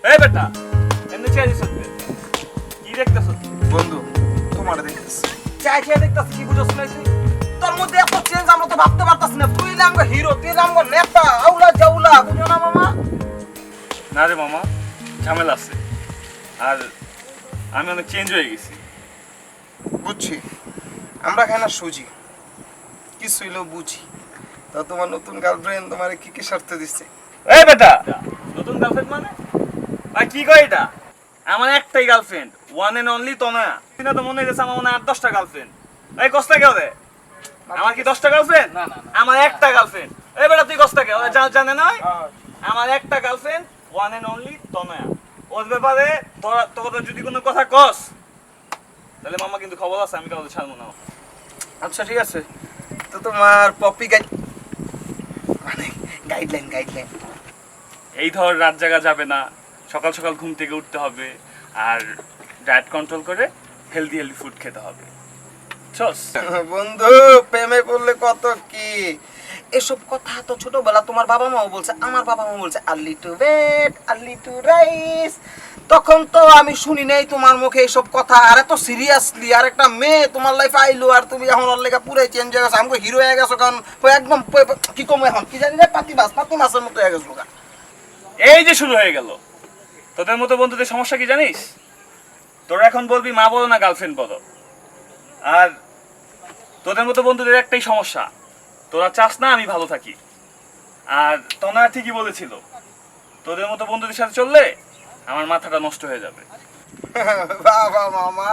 এই বেটা এমনি চেয়ে দিছ কি দেখতেছ বন্ধু তোমার দেখতেছি চাই চাই দেখতাছি কি বুঝছ না তুই তোর মধ্যে এত চেঞ্জ আমরা তো ভাবতে পারতাছি না তুই লাঙ্গ হিরো তুই লাঙ্গ নেতা আউলা জাউলা বুঝো না মামা না রে মামা ঝামেলা আছে আর আমি অনেক চেঞ্জ হয়ে গেছি বুঝছি আমরা খাই না সুজি কিছু হইলেও বুঝি তা তোমার নতুন গার্লফ্রেন্ড তোমার কি কি শর্ত দিচ্ছে এই বেটা নতুন গার্লফ্রেন্ড মানে ভাই কি কয় এটা আমার একটাই গার্লফ্রেন্ড ওয়ান এন্ড অনলি তনয়া না তো মনে হইছে আমার মনে হয় 8-10টা গার্লফ্রেন্ড এই কষ্ট কেউ রে আমার কি 10টা গার্লফ্রেন্ড না না আমার একটা গার্লফ্রেন্ড এই বেটা তুই কষ্ট কেউ জানে না আমার একটা গার্লফ্রেন্ড ওয়ান এন্ড অনলি তনয়া ওর ব্যাপারে তোর যদি কোনো কথা কস তাহলে মামা কিন্তু খবর আছে আমি কাউকে ছাড়বো না আচ্ছা ঠিক আছে তো তোমার পপি মানে গাইডলাইন এই ধর রাত জাগা যাবে না সকাল সকাল ঘুম থেকে উঠতে হবে আর ডায়েট কন্ট্রোল করে হেলদি ফুড খেতে হবে চস বন্ধু প্রেমে পড়লে কত কি এসব কথা তো ছোটবেলা তোমার বাবা মাও বলছে আমার বাবা মা বলছে early to bed early two rice তখন তো আমি শুনি নাই তোমার মুখে এইসব কথা আর এত সিরিয়াসলি আর একটা মেয়ে তোমার লাইফে আইলো আর তুমি এখন ওর লেগে পুরাই চেঞ্জ হয়ে গেছো আমাকে হিরো হয়ে গেছো কারণ একদম কি কম এখন কি জানি না পাতি মাছের মতো হয়ে গেছো এই যে শুরু হয়ে গেল তোদের মতো বন্ধুদের সমস্যা কি জানিস তোরা এখন বলবি মা বলো না গার্লফ্রেন্ড বলো আর তোদের মতো বন্ধুদের একটাই সমস্যা তোরা চাস না আমি ভালো থাকি আর তনা ঠিকই বলেছিল তোদের মতো বন্ধুদের সাথে চললে আমার মাথাটা নষ্ট হয়ে যাবে বাবা মামা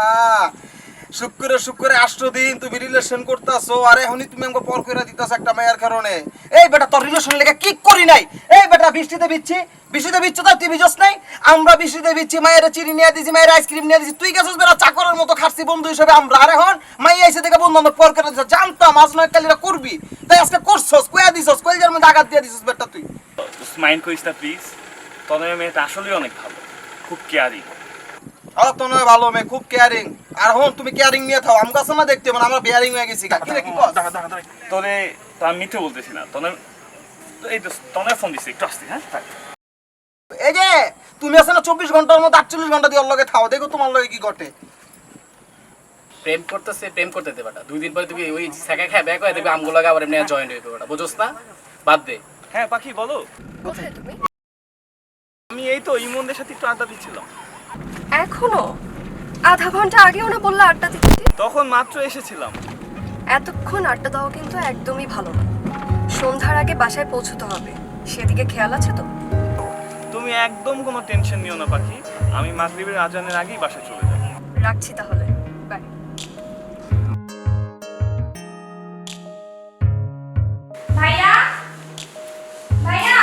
শুক্রে 8 দিন তুমি রিলেশন করতেছো আর এখনই তুমি আমাকে পর করে দিতেছ একটা মেয়ের কারণে এই বেটা তোর রিলেশন লেগে কি করি নাই এই বেটা বৃষ্টিতে বিচ্ছি তো তুই বিজস নাই আমরা বৃষ্টিতে বিচ্ছি মায়ের চিনি নিয়ে দিছি মায়ের আইসক্রিম নিয়ে দিছি তুই গেছিস বেটা চাকরের মতো খাচ্ছি বন্ধু হিসেবে আমরা আর এখন মাই আইসে থেকে বন্ধু আমাকে পর করে দিছ জানতাম আজ নয় কালিরা করবি তাই আজকে করছস কইয়া দিছস কইজার মধ্যে আঘাত দিয়ে দিছস বেটা তুই মাইন্ড করিস না প্লিজ তনয় মেয়েটা আসলেই অনেক ভালো খুব কেয়ারিং আর তো নয় ভালো মেয়ে খুব কেয়ারিং আর হন তুমি কেয়ারিং নিয়ে থাও আমগো আছে না দেখতে মানে আমরা বেয়ারিং হয়ে গেছি কি রে কি কস তোরে তো আমি মিথ্যে বলতেছি না এই তো তনয় ফোন দিচ্ছে একটু আসছি হ্যাঁ এই যে তুমি আছে না 24 ঘন্টার মধ্যে 48 ঘন্টা দিয়ে ওর লগে থাও দেখো তোমার লগে কি ঘটে প্রেম করতে দে বেটা 2 দিন পরে তুমি ওই সেকা খায় ব্যাক হয়ে দেখবে আমগুলো আবার এমনি জয়েন্ট হইবে বেটা বুঝছস না বাদ দে হ্যাঁ পাখি বলো কোথায় তুমি? আমি এই তো ইমনদের সাথে একটু আড্ডা দিচ্ছিলাম এখনো আধা ঘন্টা আগেও না বললে আড্ডা দিচ্ছি তখন মাত্র এসেছিলাম এতক্ষণ আড্ডা দেওয়া কিন্তু একদমই ভালো না সন্ধ্যার আগে বাসায় পৌঁছতে হবে সেদিকে খেয়াল আছে তো তুমি একদম কোনো টেনশন নিও না পাখি আমি মাগরিবের আজানের আগেই বাসায় চলে যাব রাখছি তাহলে বাই ভাইয়া ভাইয়া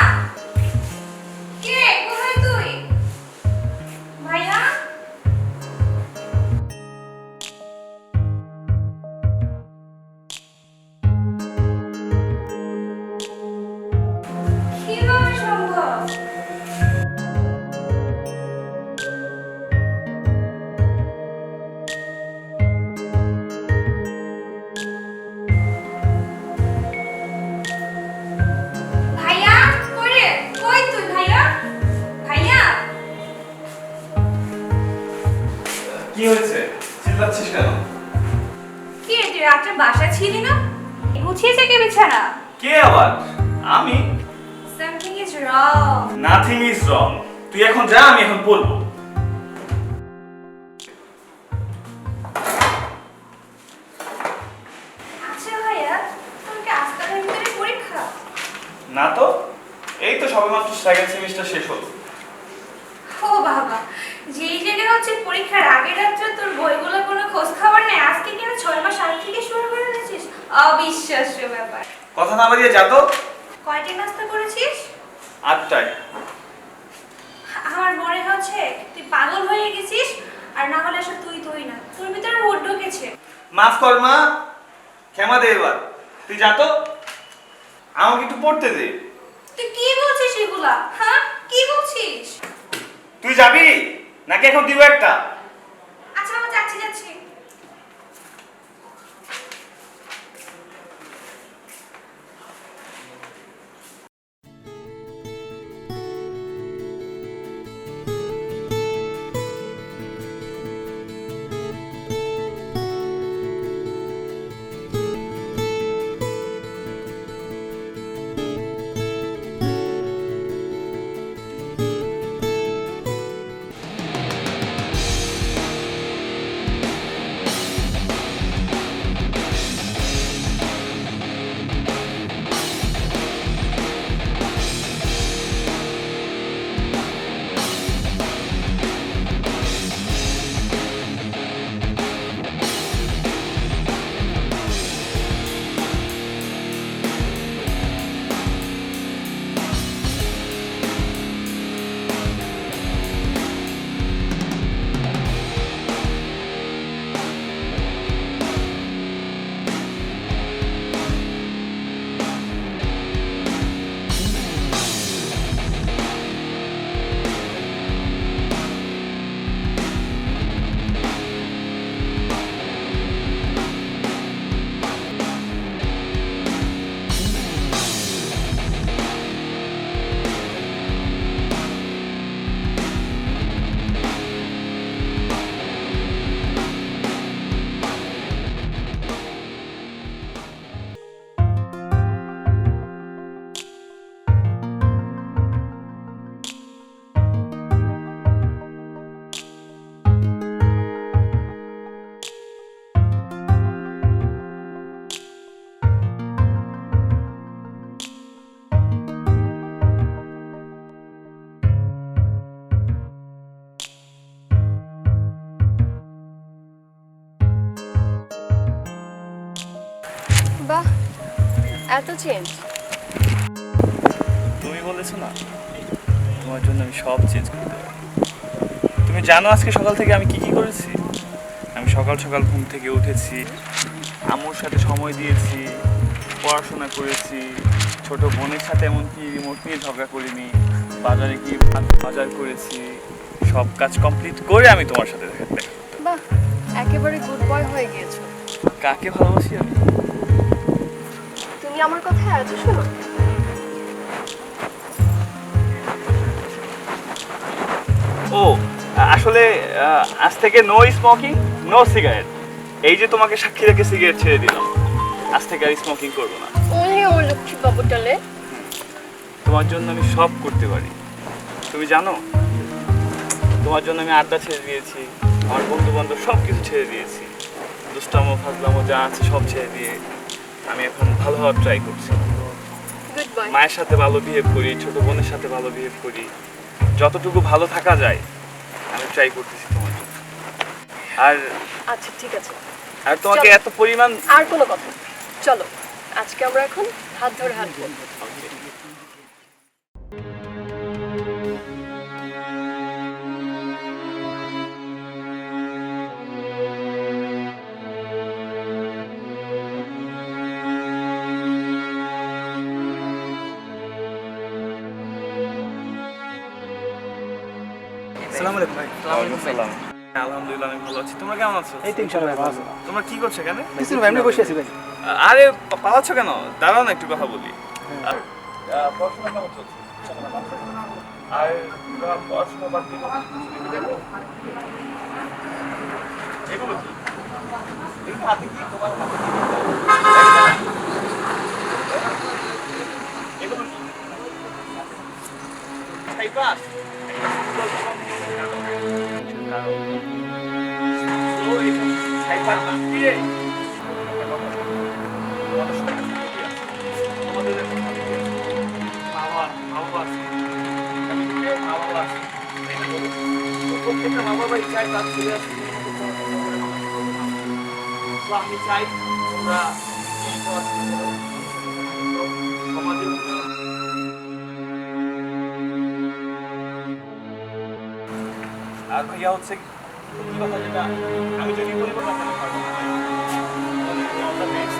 কে কোথায় তুই ভাইয়া কিভাবে সম্ভব ভাইয়া কই কই তুই ভাইয়া ভাইয়া কি হয়েছে চিল্লাচ্ছিস কেন কি রে তুই রাত্রে বাসায় ছিলি না গুছিয়েছে কে বিছানা কে আবার আমি something is wrong nothing is wrong তুই এখন যা আমি এখন বলবো আচ্ছা ভাইয়া তোর কি আজকালের ভিতরে পরীক্ষা না তো এই তো সবেমাত্র সেকেন্ড সেমিস্টার শেষ হলো ও বাবা যেই জায়গায় হচ্ছে পরীক্ষার আগের রাত্রে তোর বইগুলো কোনো খোঁজ খবর নেই আজকে কিনা 6 মাস আগে থেকে শুরু করে দিয়েছিস অবিশ্বাস্য ব্যাপার কথা না বাড়িয়ে যা তো কয়টা নাস্তা করেছিস 8টায় আমার মনে হচ্ছে তুই পাগল হয়ে গেছিস আর না হলে আসলে তুই না তোর ভিতরে ভোট ঢুকেছে মাফ কর মা ক্ষমা দে এবার তুই যা তো আমাকে একটু পড়তে দে তুই কি বলছিস এগুলা হ্যাঁ কি বলছিস তুই যাবি নাকি এখন দিব একটা আচ্ছা আমি যাচ্ছি এত চেঞ্জ? তুমি বলেছো না তোমার জন্য আমি সব চেঞ্জ করে দেবো। তুমি জানো আজকে সকাল থেকে আমি কি কি করেছি? আমি সকাল সকাল ঘুম থেকে উঠেছি, আম্মুর সাথে সময় দিয়েছি, পড়াশোনা করেছি, ছোট বোনের সাথে এমনকি রিমোট নিয়ে ঝগড়া করিনি, বাজারে গিয়ে বাজার করেছি, সব কাজ কমপ্লিট করে আমি তোমার সাথে দেখা। বাহ, একেবারে গুড বয় হয়ে গিয়েছো। কাকে ভালোবাসি আমি? তুমি আমার কথা এত শোনো? ও আসলে আজ থেকে নো স্মোকিং, নো সিগারেট। এই যে তোমাকে সাক্ষী রেখে সিগারেট ছেড়ে দিলাম, আজ থেকে আর স্মোকিং করবো না। ওরে ও লক্ষ্মী বাবুটালে, তোমার জন্য আমি সব করতে পারি, তুমি জানো। তোমার জন্য আমি আড্ডা ছেড়ে দিয়েছি, আমার বন্ধু বান্ধব সব কিছু ছেড়ে দিয়েছি, দুষ্টামো ফাজলামো যা আছে সব ছেড়ে দিয়ে আমি এখন ভালো হওয়ার ট্রাই করছি। Good boy. মায়ের সাথে ভালো বিহেভ করি, ছোট বোনের সাথে ভালো বিহেভ করি, যতটুকু ভালো থাকা যায় আমি ট্রাই করতেছি তোমার জন্য। আর আচ্ছা ঠিক আছে, আর তোমাকে চলো। এত পরিমাণ আর কোনো কথা না। চলো আজকে আমরা এখন হাত ধরে হাঁটবো। আসসালামু আলাইকুম ভাই। সালাম। আলহামদুলিল্লাহ আমি ভালো আছি, তোমরা কেমন আছো? এই তো ইনশাআল্লাহ ভালো আছি। তোমরা কি করছো এখানে? কিছু না ভাই, এমনি বসে আছি ভাই। আরে পালাচ্ছ কেন? দাঁড়াও না একটু কথা বলি। আর পড়াশোনা কেমন চলছে? আর পড়াশোনা বাদ দিয়ে এগুলো কি? এই হাতে কি তোমার হাতে কি? এগুলো কি? ছাইপাস? ও এই ছাইপাস না দিয়ে আমি চাই তোমরা সমাজের আর ভাইয়া হচ্ছে কি কথা যেটা আমি যদি পরিবর্তন করতে পারবো না all the best.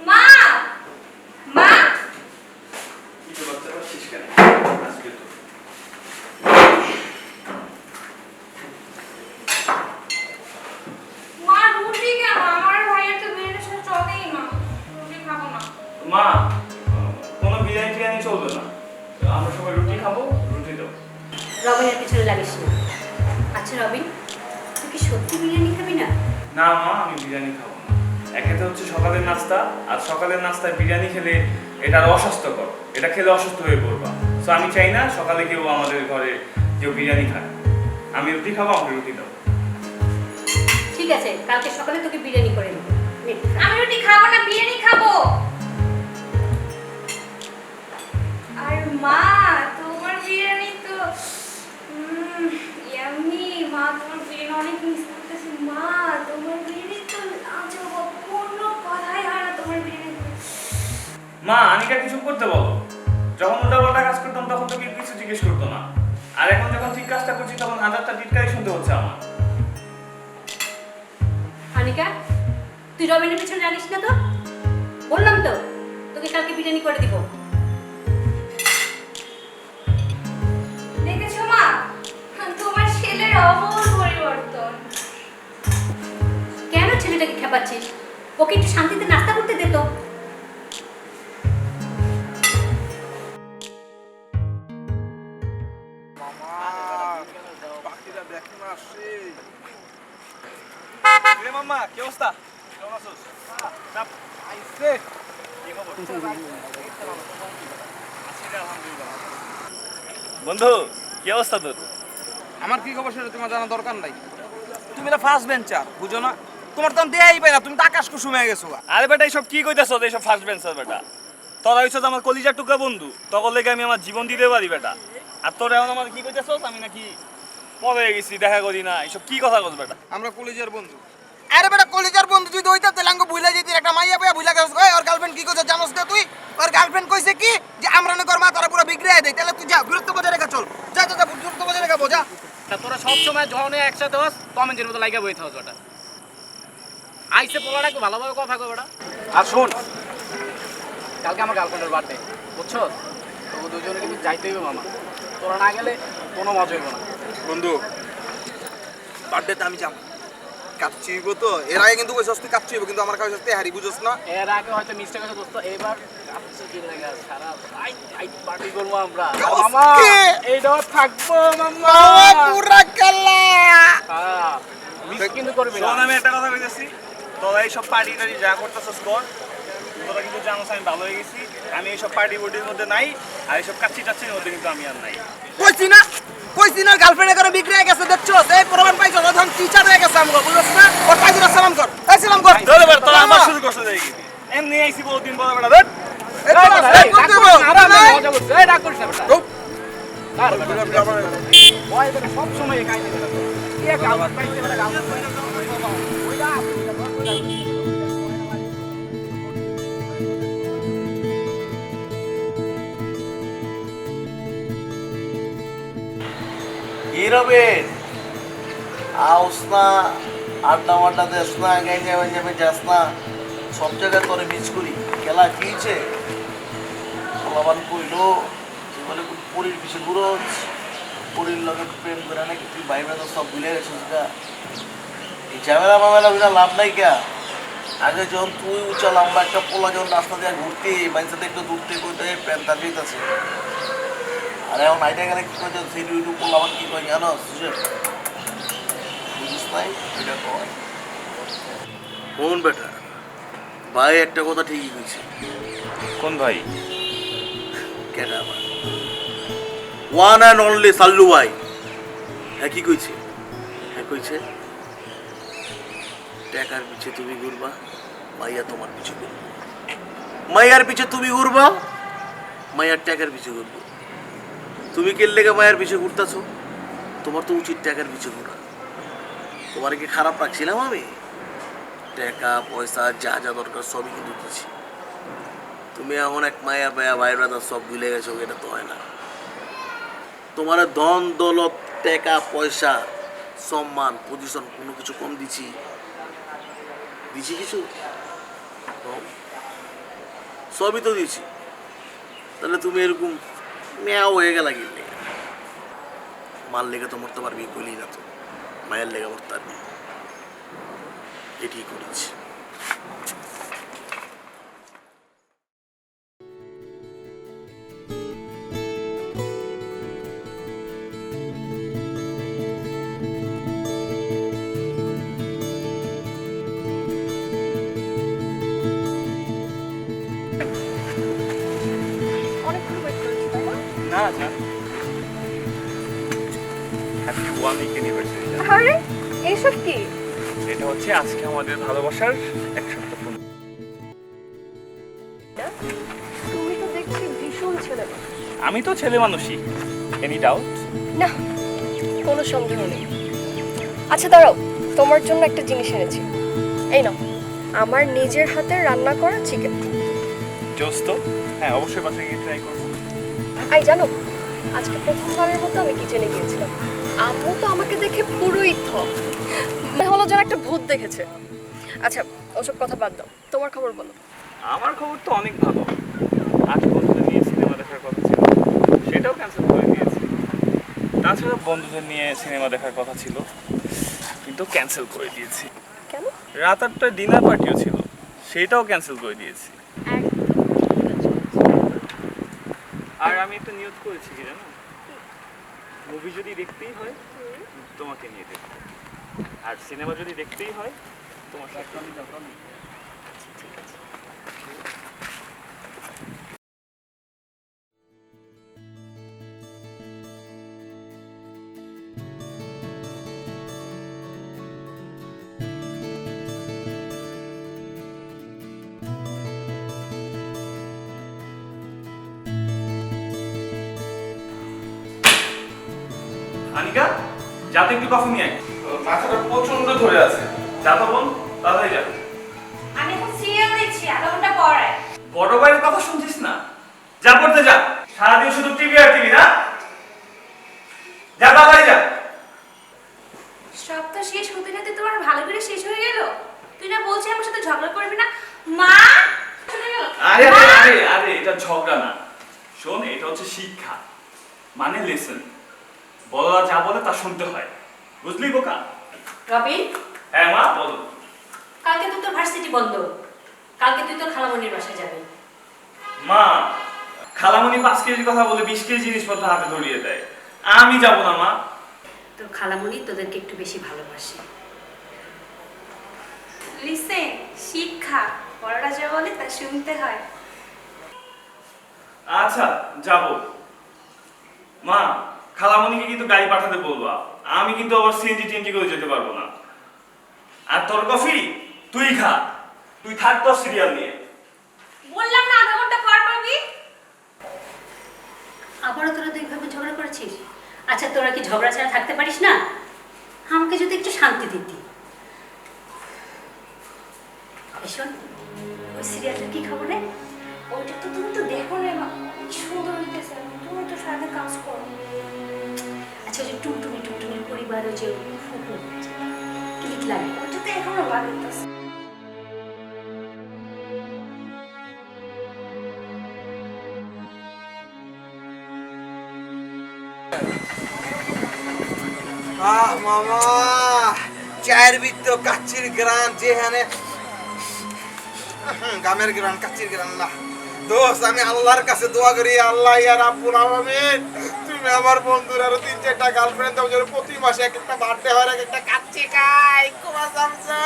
মা মা কিছু করতে পারছিস কেন আজকে তো মা রুটি কেন? আমার ভাইয়ের তো বিরিয়ানির সাথে চলেই না, রুটি খাবো না। মা কোনো বিরিয়ানি টিরিয়ানি চলবে না, আমরা সবাই রুটি খাবো, রুটি দাও। রবিনের পিছনে লাগিস না। আচ্ছা রবিন, তুই কি সত্যি বিরিয়ানি খাবি না? না মা, আমি বিরিয়ানি খাবো না। একেতে হচ্ছে সকালের নাস্তা, আর সকালের নাস্তায় বিরিয়ানি খেলে এটা আরো অস্বাস্থ্যকর, এটা খেলে অসুস্থ হয়ে পড়বা। সো আমি চাই না সকালে কেউ আমাদের ঘরে কেউ বিরিয়ানি খায়। আমি রুটি খাবো, আমাকে রুটি দাও। ঠিক আছে, কালকে সকালে তোকে বিরিয়ানি করে নেবো। নে। আমি রুটি খাবো না, বিরিয়ানি খাবো। আর মা তোমার বিরিয়ানি তো ইয়াম্মি। মা তোমার বিরিয়ানি অনেক মিস করতেছি। মা তোমার বিরিয়ানি তো লাজবাব, কোনো কথাই হয় না তোমার বিরিয়ানি। মা আনিকা কিছু করতে বলো, যখন উল্টাপাল্টা কাজ করতাম তখন তো কেউ কিছু জিজ্ঞেস করতো না, আর এখন যখন ঠিক কাজটা করছি তখন হাজারটা টিটকারি শুনতে হচ্ছে আমার। আনিকা, তুই রবিনের পিছনে লাগিস না তো। বললাম তো তোকে কালকে বিরিয়ানি করে দিব। দেখেছো মা, তোমার ছেলের অমূল পরিবর্তন। কেন ছেলেটাকে খেপাচ্ছিস? ওকে একটু শান্তিতে নাস্তা করতে দে তো। রে মাম্মা, কি অবস্থা? কেমন আছোস? চাপ আইছে। কি খবর? বন্ধু কি অবস্থা তোর? আমার কি খবর সেটা তোমার জানা দরকার নাই। তুমি না ফার্স্ট বেঞ্চার, বুঝো না? তোমার তো দেয়াই পাই না, তুমি তো আকাশ কুসুম হয়ে গেছো। আরে বেটা এইসব কি কইতেছ? এইসব ফার্স্ট বেঞ্চার বেটা, তোরা হইছ আমার কলিজার টুকরা বন্ধু, তখন লেগে আমি আমার জীবন দিতে পারি বেটা। আর তোরা এখন আমার কি কইতেছ? আমি নাকি পরে গেছি দেখা করি না, এসব কি কথা বলছ বেটা? আমরা কলেজের বন্ধু। আরে বেটা কলেজের বন্ধু তুই তো ওইটা তেলাঙ্গ ভুলে যেতি একটা মাইয়া পাইয়া ভুলে গেছিস। ওই ওর গার্লফ্রেন্ড কি কইছে জানোস না তুই? ওর গার্লফ্রেন্ড কইছে কি যে আমরা না কর মা তারা পুরো বিগড়ে দেয়। তাহলে তুই যা গুরুত্ব বজায় রেখে চল। যা যা যা গুরুত্ব বজায় রেখে যা। তা তোরা সব সময় যখন একসাথে হস কমেন্টের মতো লাইকা বই থাকস ওটা। আইসে পোলাটা একটু ভালোভাবে কথা কই বেটা। আর শোন, কালকে আমার গার্লফ্রেন্ডের বার্থডে, বুঝছো? তো দুজনে কিন্তু যাইতে হইবে মামা। তোরা না গেলে কোনো মজা হইব না। বন্ধু বার্থডেতে আমি যাব। কাচ্চি হইব তো এর আগে কিন্তু কইছস তুই কাচ্চি হইব কিন্তু আমার কাছে তুই হারি বুঝছস না। এর আগে হয়তো মিস্টেক হয়েছে দোস্ত, এবার কাছে কি লাগা সারা টাইট টাইট পার্টি করবো আমরা। মামা এইটাও থাকবো মামা। পুরা কালা। হ্যাঁ, মিস কিন্তু করবি না। শোন আমি একটা কথা কইতেছি, তোরা এইসব পার্টি টাড়ি যা করতেছস কর, তোরা কিন্তু জানোস আমি ভালো হয়ে গেছি। আমি এইসব পার্টি বুটির মধ্যে নাই, আর এইসব কাচ্চি টাচ্ছির মধ্যে কিন্তু আমি আর নাই। কইছি না গার্লফ্রেন্ডে করে বিগড়ে গেছে দেখছস? এই প্রমাণ পাইছস তখন টিচার হয়ে গেছে আমগো বুঝছস না? ওর পাইছে সালাম কর। এই সালাম কর। ধরে বেটা তোরা আমার শুরু করছিস দেখি। এমনি আইছি বহুদিন পরে বেটা ধর। এই তোরা এই করতে হবে। মজা করছে, এই ডাক করিস না বেটা। আর বেটা, ওই বেটা সব সময় একাই থাকে বেটা। কি এক আওয়াজ পাইছে বেটা, আওয়াজ পাইছে। ওইটা হিরোবেন আউস না, আড্ডা মাড্ডা দেস না, গাইজা যাবে যাস না, সব জায়গায় তোরে মিস করি। খেলা কিছে ফলাবান কইল তুই বলে পরীর পিছিয়ে ঘুরোস, পরীর লগে প্রেম করে নাকি তুই ভাই তো সব ভুলে গেছিস গা। এই ঝামেলা মামেলা বিনা লাভ নাই কা। আগে যখন তুই উঁচা লম্বা একটা পোলা যখন রাস্তা দিয়ে ঘুরতে মাইনসা দেখতে দূরতে কইতে প্যান্ট তার আছে, আর এখন আইটা গেলে কি কইতে সেই দুইটু পোলাবান কি কই জানো বুঝিস নাই এটা কয়। কোন বেটা ভাই একটা কথা ঠিকই কইছে। কোন ভাই? কেডা ভাই? ওয়ান অ্যান্ড অনলি সাল্লু ভাই। হ্যাঁ কি কইছে? হ্যাঁ কইছে টাকার পিছে তুমি ঘুরবা, মাইয়া তোমার পিছে ঘুরবো। মাইয়ার পিছে তুমি ঘুরবা, মাইয়ার টাকার পিছে ঘুরবো। তুমি কে লেগে মায়ের পিছে ঘুরতেছো? তোমার তো উচিত টাকার পিছে ঘোরা। তোমার কি খারাপ রাখছিলাম আমি? টাকা পয়সা যা যা দরকার সবই কিন্তু দিচ্ছি। তুমি এখন এক মায়া পায়া ভাই ব্রাদার সব ভুলে গেছো, এটা তো হয় না। তোমার ধন দৌলত টাকা পয়সা সম্মান পজিশন কোনো কিছু কম দিছি? দিছি কিছু? সবই তো দিছি। তাহলে তুমি এরকম মেয়াও হয়ে গেলা গেলে মার লেগে তো মরতে পারবি, কইলি না তো মায়ের লেগে মরতে পারবি। এটি করেছি। অনেকক্ষণ ওয়েট করেছি তাই না? না আচ্ছা, হ্যাপি 1 উইক অ্যানিভার্সারি। আরে এইসব কি? এটা হচ্ছে আজকে আমাদের ভালোবাসার 1 সপ্তাহ পূর্ণ। তুমি তো দেখছি ভীষণ ছেলে মানুষ। আমি তো ছেলে মানুষই, এনি ডাউট? না, কোনো সন্দেহ নেই। আচ্ছা দাঁড়াও, তোমার জন্য একটা জিনিস এনেছি। এই নাও, আমার নিজের হাতে রান্না করা চিকেন। জোস্ত? হ্যাঁ অবশ্যই বাসায় গিয়ে ট্রাই করবো। আই জানো, আজকে প্রথমবারের মতো আমি কিচেনে গিয়েছিলাম। আম্মু তো আমাকে দেখে পুরোই থক, মনে হলো যেন একটা ভূত দেখেছে। আচ্ছা ওসব কথা বাদ দাও, তোমার খবর বলো। আমার খবর তো অনেক ভালো। আজ বন্ধুদের নিয়ে সিনেমা দেখার কথা ছিল, সেটাও ক্যান্সেল করে দিয়েছি। তাছাড়া বন্ধুদের নিয়ে সিনেমা দেখার কথা ছিল, কিন্তু ক্যান্সেল করে দিয়েছি। কেন? রাত 8টায় ডিনার পার্টিও ছিল, সেটাও ক্যান্সেল করে দিয়েছি। আর আমি একটা নিয়ত করেছি কি জানো, মুভি যদি দেখতেই হয় তোমাকে নিয়ে দেখবো, আর সিনেমা যদি দেখতেই হয় তোমার সাথে আমি যাবো। ঠিক আছে। আনিকা যাতে একটু কফি নিয়ে আয়। তোর মাথাটা প্রচন্ড ধরে আছে। যা তো বোন, তাড়াতাড়ি যা। আমি এখন সিরিয়াল দেখছি, আধা ঘন্টা পর আয়। বড় ভাইয়ের কথা শুনছিস না? যা পড়তে যা। সারাদিন শুধু টিভি আর টিভি না? যা তাড়াতাড়ি যা। সপ্তাহ শেষ হতে না তোমার ভালো করে শেষ হয়ে গেল। তুই না বলছিস আমার সাথে ঝগড়া করবি না? মা শুনে গেল। আরে মা! আরে আরে আরে এটা ঝগড়া না। শোন, এটা হচ্ছে শিক্ষা, মানে লেসন। বড়রা যা বলে তা শুনতে হয়, বুঝলি বোকা? রবিন, হ্যাঁ মা, বলো। কালকে তো তোর ভার্সিটি বন্ধ, কালকে তুই তোর খালামণির বাসায় যাবি। মা, খালামণি 5 কেজির কথা বলে 20 কেজি জিনিসপত্র হাতে ধরিয়ে দেয়। আমি যাব না মা। তোর খালামণি তোদেরকে একটু বেশি ভালোবাসে। লিসেন, শিক্ষা, বড়রা যা বলে তা শুনতে হয়। আচ্ছা, যাব। মা, খালামণিকে কিন্তু গাড়ি পাঠাতে বলবা। আমি কিন্তু আবার সিএনজি টিএনজি করে যেতে পারবো না। আর তোর কফি তুই খা, তুই থাক তোর সিরিয়াল নিয়ে। বললাম না আধা ঘন্টা পর পাবি। আবারও তোরা তো এইভাবে ঝগড়া করেছিস। আচ্ছা, তোরা কি ঝগড়া ছাড়া থাকতে পারিস না? আমাকে যদি একটু শান্তি দিতি। এই শোন, ওই সিরিয়ালটা কি খবর রে? ওইটা তো তুমি তো দেখো না মা, কি সুন্দর হইতেছে। তুমি তো সাথে কাজ করো। আচ্ছা, ওই যে টুনটুনি টুনটুনির পরিবার, ওই যে ফুপু, ক্লিক লাগে। ওইটা তো এখনো লাগতেছে। মামা, চায়ের ভিত্ত কাচ্চির গ্রান যেখানে গামের গ্রান, কাচ্চির গ্রান না। দোস্ত, আমি আল্লাহর কাছে দোয়া করি, আল্লাহ ইয়া রাব্বুল আলামিন, তুমি আমার বন্ধুর আরো 3-4টা গার্লফ্রেন্ড দাও, যেন প্রতি মাসে একটা বার্থডে হয়, একটা কাচ্চি খাই। কুমা সামসা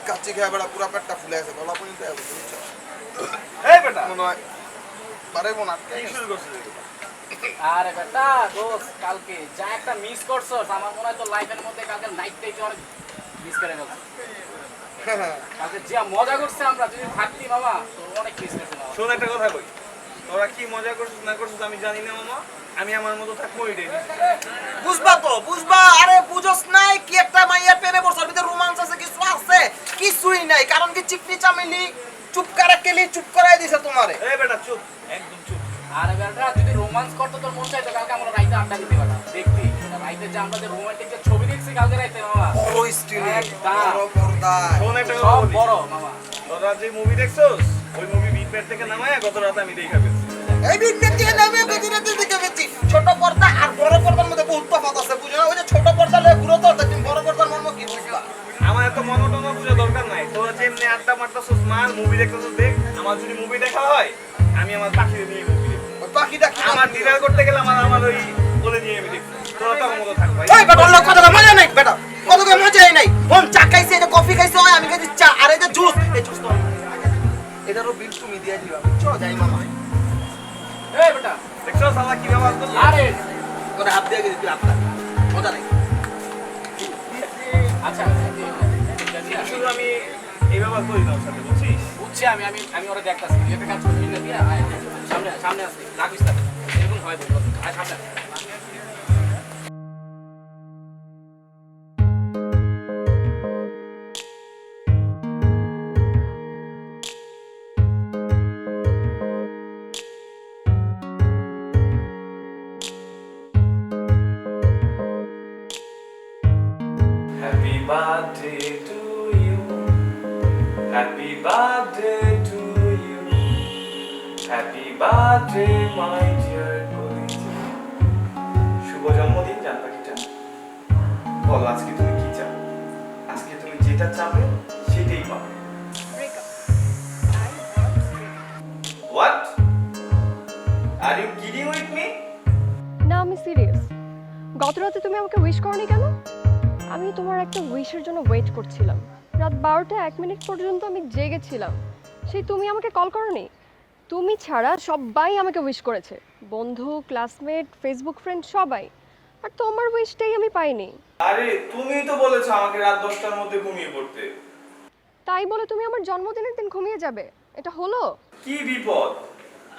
কাচ্চি খাই, বেটা পুরো পেটটা ফুলে আছে, গলা পর্যন্ত আছে, বুঝছো? এই বেটা, মনে হয় পারবো না। কি শুরু করছিস? আরে বেটা দোস্ত, কালকে যা একটা মিস করছস, আমার মনে হয় তোর লাইফের মধ্যে কালকে নাইটটাই তুই অনেক মিস করে ফেলছিস। কালকে যা মজা করছে আমরা, যদি থাকতি মামা তো অনেক মিস করছে মামা। শোন, একটা কথা কই, তোরা কি মজা করছিস না করছিস আমি জানি না মামা। আমি আমার মতো থাকবো, এটাই বুঝবা তো, বুঝবা। আরে বুঝস নাই কি একটা মাইয়ার প্রেমে পড়ছর, ভিতরে রোমান্স আছে, কিছু আছে? কিছুই নাই। কারণ কি চিকনি চামেলি চুপ করে কেলি চুপ করাই দিছে তোমারে। এই বেটা চুপ, একদম চুপ। আরে বেটা, যদি রোমান্স করতে তোর মন চাইতো, কালকে আমরা রাইতে আড্ডা দিতে পারতাম। দেখতি রাইতে যে আমরা যে রোমান্টিক যে ছবি দেখছি কালকে রাইতে মামা, বড় স্টিলে, একদম। বড় পর্দায়। শোন, একটা কথা সব বলি। বড় মামা। তোরা যে মুভি দেখছস, ওই মুভি বিটব্যাট থেকে নামায় গত রাতে আমি দেখা ফেলছি। এই বিগনেট থেকে নামে বেদিনাতে দিকে বেচি। ছোট পর্দা আর বড় পর্দার মধ্যে বহুত তফাৎ আছে, বুঝো না? ওই যে ছোট পর্দা লয়ে ঘুরো তো, তুমি বড় পর্দার মর্ম কি বুঝবা? আমার এত মনোটন বুঝে দরকার নাই। তোরা যেমনি আড্ডা মারতেছস মার, মুভি দেখতেছস দেখ। আমার যদি মুভি দেখা হয়, আমি আমার পাখিরে নিয়ে মুভি দেখব। ওই পাখিটা কি আমার ডিনার করতে গেলে আমার ওই বলে নিয়ে আমি দেখব। তোরা তো আমার মতো থাক ভাই। এই বেটা, অন্য কথা মজা নাই বেটা, কত করে মজাই নাই। ফোন চা খাইছে, এটা কফি খাইছে, হয় আমি খাইছি চা, আর এই যে জুস, এই জুস তো এটারও বিল তুমি দিয়ে দিবা, বুঝছো? যাই মামা, এই বেটা, দেখছস আমার কি ব্যবহার করলো? আরে ওটা হাত দিয়ে দিবি, হাত মজা নাই। আচ্ছা, শুধু আমি এই ব্যবহার করি না ওর সাথে, বুঝছিস? বুঝছি। আমি আমি আমি ওরা দেখতাছি, তুই একটা কাজ করবি না, দিয়ে আয় সামনে সামনে আসবি, রাখিস না এরকম হয় তো। আয় সামনে। Happy birthday to you. Happy birthday to you. Happy birthday my dear কলিজা। শুভ জন্মদিন জান পাখিটা। বল আজকে তুমি কি চাও? আজকে তুমি যেটা চাবে সেটাই পাবে। What? Are you kidding with me? না, আমি সিরিয়াস। গত রাতে তুমি আমাকে উইশ করনি কেন? আমি তোমার একটা উইশের জন্য ওয়েট করছিলাম। রাত 12টা 1 মিনিট পর্যন্ত আমি জেগেছিলাম। সেই তুমি আমাকে কল করনি? তুমি ছাড়া সবাই আমাকে উইশ করেছে, বন্ধু, ক্লাসমেট, ফেসবুক ফ্রেন্ড সবাই। আর তোমার উইশটাই আমি পাইনি। আরে তুমিই তো বলেছো আমাকে রাত 10টার মধ্যে ঘুমিয়ে পড়তে। তাই বলে তুমি আমার জন্মদিনের দিন ঘুমিয়ে যাবে? এটা হলো? কি বিপদ,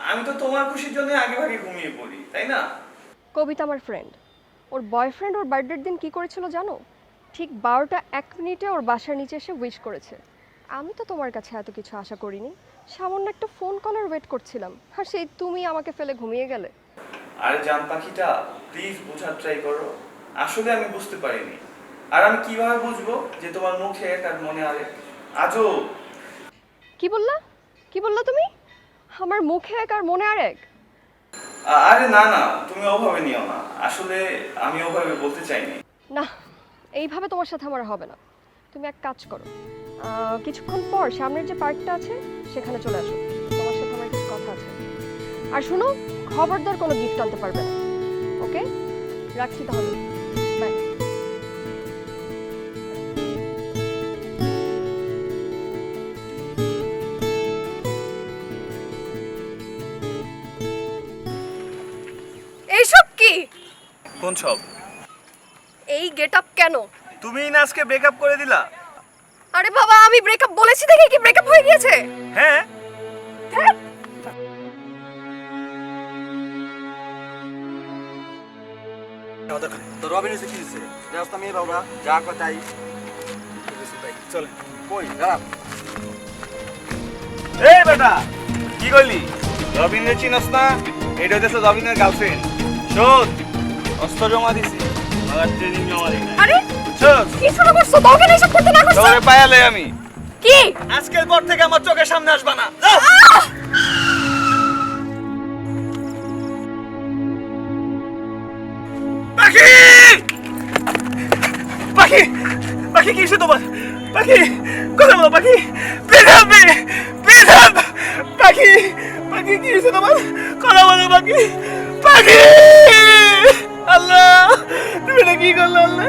আমি তো তোমার খুশির জন্য আগে ভাগে ঘুমিয়ে পড়ি, তাই না? কবিতা আমার ফ্রেন্ড, ওর বয়ফ্রেন্ড ওর বার্থডের দিন কি করেছিল জানো? ঠিক 12টা 1 মিনিটে ওর বাসার নিচে এসে উইশ করেছে। আমি তো তোমার কাছে এত কিছু আশা করিনি, সামান্য একটা ফোন কলের ওয়েট করছিলাম, আর সেই তুমি আমাকে ফেলে ঘুমিয়ে গেলে। আরে জান পাখিটা, প্লিজ বোঝার ট্রাই করো। আসলে আমি বুঝতে পারিনি। আর আমি কিভাবে বুঝবো যে তোমার মুখে এক আর মনে আরেক? আজও কি বললা? কি বললা তুমি? আমার মুখে এক আর মনে আর এক? আরে না না, তুমি ওভাবে নিও না। আসলে আমি ওভাবে বলতে চাইনি। না, এইভাবে তোমার সাথে আমার হবে না। তুমি এক কাজ করো, কিছুক্ষণ পর সামনের যে পার্কটা আছে সেখানে চলে আসো, তোমার সাথে আমার কিছু কথা আছে। আর শুনো, খবরদার কোনো গিফট আনতে পারবে না, ওকে? রাখছি তাহলে, বাই। এইসব কি? কোন সব? এই গেট আপ কেন? তুমি না আজকে ব্রেকআপ করে দিলা? আরে বাবা, আমি ব্রেকআপ বলেছি দেখে কি ব্রেকআপ হয়ে গিয়েছে? হ্যাঁ। ধ্যাৎ। তো রবিন এসে কি দিছে? রাস্তা মেয়ে বাবা যা কথাই চলে। কই দাঁড়া। এই বেটা, কি কইলি? রবিনের চিনস না? এটা হচ্ছে রবিনের গার্লফ্রেন্ড। শোন, অস্ত্র জমা দিছি, আর ট্রেনিং জমা দিই না। আরে চল, কি শুরু করছো? তোকে এসব করতে না করছো? তোরে পায়ালে আমি। কি? আজকের পর থেকে আমার চোখের সামনে আসবা না। যাও। পাখি! পাখি! পাখি কি হয়েছে তোমার? পাখি! কথা বলো পাখি! Please help me! Please help! পাখি! পাখি কি হয়েছে তোমার? কথা বলো পাখি! পাখি! আল্লাহ! তুমি এটা কি করলে আল্লাহ?